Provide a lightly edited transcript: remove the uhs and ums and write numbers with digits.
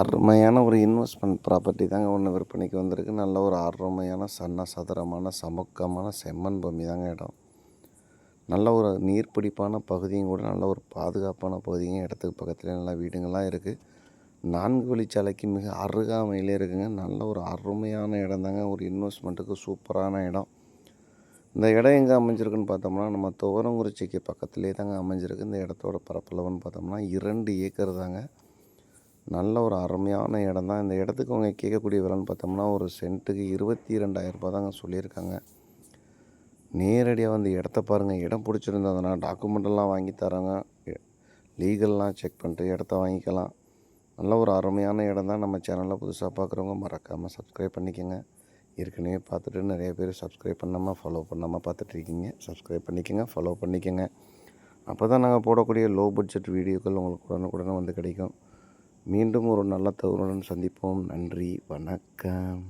அருமையான ஒரு investment property தாங்க ஒன்று விற்பனைக்கு வந்திருக்கு. நல்ல ஒரு அருமையான சதுரமான சமூகமான செம்மண் பூமி தாங்க இடம். நல்ல ஒரு நீர்பிடிப்பான பகுதியும் கூட, நல்ல ஒரு பாதுகாப்பான பகுதியும், இடத்துக்கு பக்கத்துலேயே நல்லா வீடுங்கள்லாம் இருக்குது. 4 வழிச்சாலைக்கு மிக அருகாமையிலே இருக்குங்க. நல்ல ஒரு அருமையான இடம் தாங்க. ஒரு இன்வெஸ்ட்மெண்ட்டுக்கு சூப்பரான இடம். இந்த இடம் எங்கே அமைஞ்சிருக்குன்னு பார்த்தோம்னா, நம்ம துவரங்குறிச்சிக்கு பக்கத்துலேயே தாங்க அமைஞ்சிருக்கு. இந்த இடத்தோட பரப்பளவுன்னு பார்த்தோம்னா 2 ஏக்கர் தாங்க. நல்ல ஒரு அருமையான இடம் தான். இந்த இடத்துக்கு அவங்க கேட்கக்கூடிய விலைன்னு பார்த்தோம்னா, ஒரு சென்ட்டுக்கு 22,000 தாங்க சொல்லியிருக்காங்க. நேரடியாக வந்து இடத்த பாருங்கள். இடம் பிடிச்சிருந்ததுன்னா டாக்குமெண்ட்டெல்லாம் வாங்கி தராங்க. லீகல்லாம் செக் பண்ணிட்டு இடத்த வாங்கிக்கலாம். நல்ல ஒரு அருமையான இடம் தான். நம்ம சேனலில் புதுசாக பார்க்குறவங்க மறக்காமல் சப்ஸ்கிரைப் பண்ணிக்கோங்க. ஏற்கனவே பார்த்துட்டு நிறைய பேர் சப்ஸ்கிரைப் பண்ணாமல் ஃபாலோ பண்ணாமல் பார்த்துட்ருக்கீங்க. சப்ஸ்கிரைப் பண்ணிக்கோங்க, ஃபாலோ பண்ணிக்கோங்க. அப்போ தான் நாங்கள் போடக்கூடிய லோ பட்ஜெட் வீடியோக்கள் உங்களுக்கு உடனுக்குடனே வந்து கிடைக்கும். மீண்டும் ஒரு நல்ல தகவலுடன் சந்திப்போம். நன்றி, வணக்கம்.